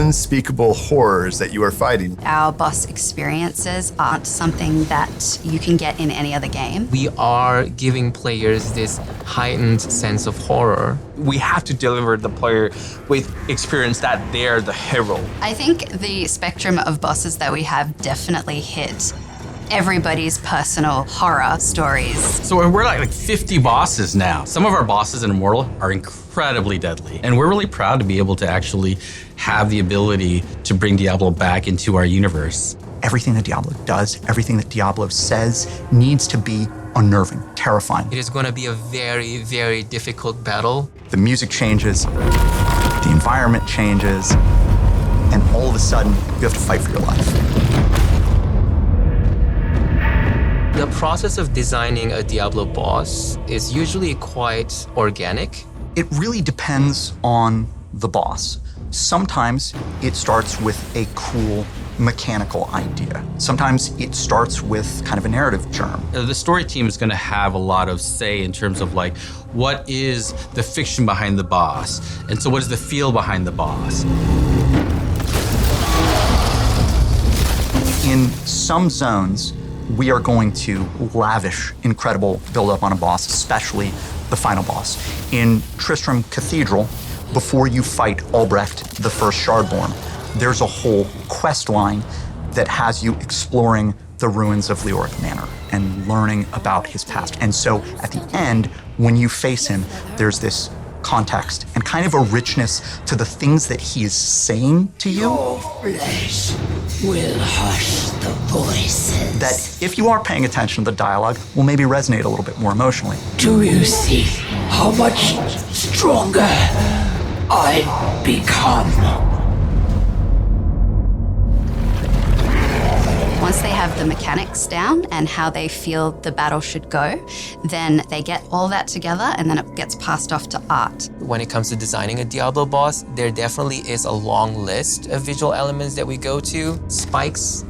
unspeakable horrors that you are fighting. Our boss experiences aren't something that you can get in any other game. We are giving players this heightened sense of horror. We have to deliver the player with experience that they're the hero. I think the spectrum of bosses that we have definitely hit everybody's personal horror stories. So we're like 50 bosses now. Some of our bosses in Immortal are incredibly deadly. And we're really proud to be able to actually have the ability to bring Diablo back into our universe. Everything that Diablo does, everything that Diablo says needs to be unnerving, terrifying. It is going to be a very, very difficult battle. The music changes, the environment changes, and all of a sudden, you have to fight for your life. The process of designing a Diablo boss is usually quite organic. It really depends on the boss. Sometimes it starts with a cool mechanical idea. Sometimes it starts with kind of a narrative germ. The story team is going to have a lot of say in terms of like, what is the fiction behind the boss? And so what is the feel behind the boss? In some zones, we are going to lavish incredible build-up on a boss, especially the final boss. In Tristram Cathedral, before you fight Albrecht, the first Shardborn, there's a whole quest line that has you exploring the ruins of Leoric Manor and learning about his past. And so at the end, when you face him, there's this context and kind of a richness to the things that he is saying to you. Your flesh will hush the voices. That if you are paying attention to the dialogue, will maybe resonate a little bit more emotionally. Do you see how much stronger I've become? Once they have the mechanics down and how they feel the battle should go, then they get all that together and then it gets passed off to art. When it comes to designing a Diablo boss, there definitely is a long list of visual elements that we go to. Spikes,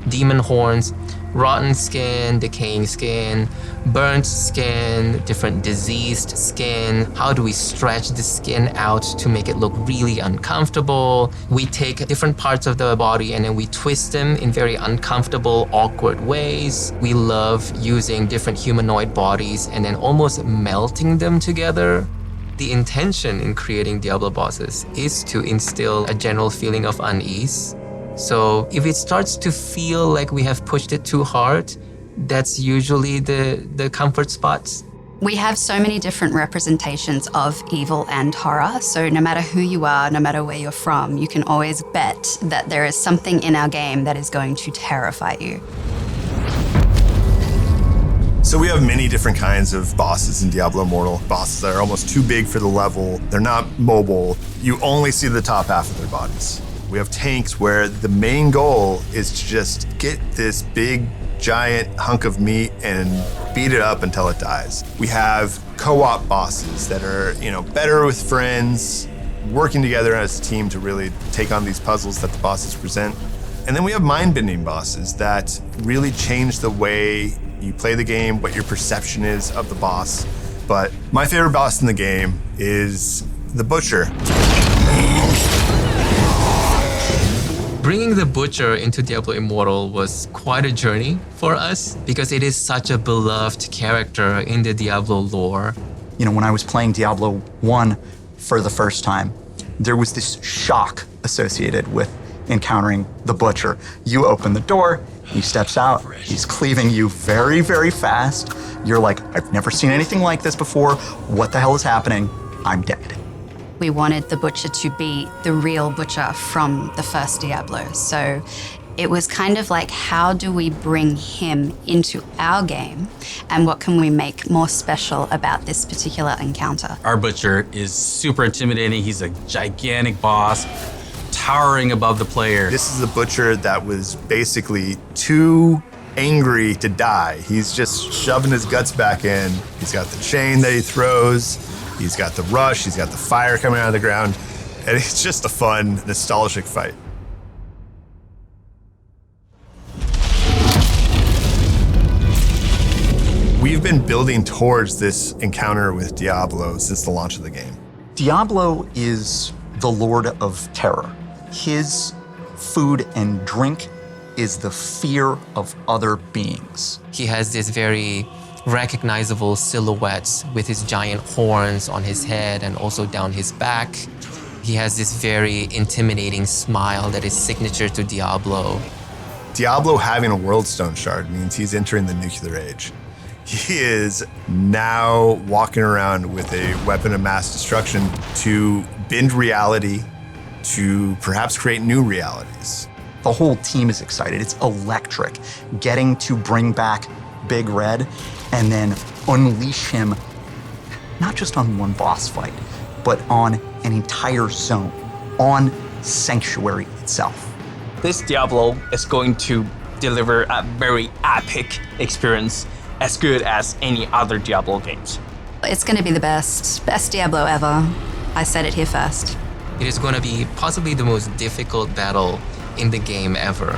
demon horns, rotten skin, decaying skin, burnt skin, different diseased skin. How do we stretch the skin out to make it look really uncomfortable? We take different parts of the body and then we twist them in very uncomfortable, awkward ways. We love using different humanoid bodies and then almost melting them together. The intention in creating Diablo bosses is to instill a general feeling of unease. So if it starts to feel like we have pushed it too hard, that's usually the comfort spots. We have so many different representations of evil and horror, so no matter who you are, no matter where you're from, you can always bet that there is something in our game that is going to terrify you. So we have many different kinds of bosses in Diablo Immortal. Bosses that are almost too big for the level. They're not mobile. You only see the top half of their bodies. We have tanks where the main goal is to just get this big, giant hunk of meat and beat it up until it dies. We have co-op bosses that are, better with friends, working together as a team to really take on these puzzles that the bosses present. And then we have mind-bending bosses that really change the way you play the game, what your perception is of the boss. But my favorite boss in the game is the Butcher. Bringing the Butcher into Diablo Immortal was quite a journey for us because it is such a beloved character in the Diablo lore. When I was playing Diablo 1 for the first time, there was this shock associated with encountering the Butcher. You open the door, he steps out, he's cleaving you very, very fast. You're like, I've never seen anything like this before. What the hell is happening? I'm dead. We wanted the Butcher to be the real Butcher from the first Diablo. So it was kind of like, how do we bring him into our game and what can we make more special about this particular encounter? Our Butcher is super intimidating. He's a gigantic boss, towering above the player. This is a Butcher that was basically too angry to die. He's just shoving his guts back in. He's got the chain that he throws. He's got the rush, he's got the fire coming out of the ground, and it's just a fun, nostalgic fight. We've been building towards this encounter with Diablo since the launch of the game. Diablo is the Lord of Terror. His food and drink is the fear of other beings. He has this very recognizable silhouette with his giant horns on his head and also down his back. He has this very intimidating smile that is signature to Diablo. Diablo having a World Stone shard means he's entering the nuclear age. He is now walking around with a weapon of mass destruction to bend reality, to perhaps create new realities. The whole team is excited. It's electric. Getting to bring back Big Red and then unleash him, not just on one boss fight, but on an entire zone, on Sanctuary itself. This Diablo is going to deliver a very epic experience, as good as any other Diablo games. It's going to be the best Diablo ever. I said it here first. It is going to be possibly the most difficult battle in the game ever.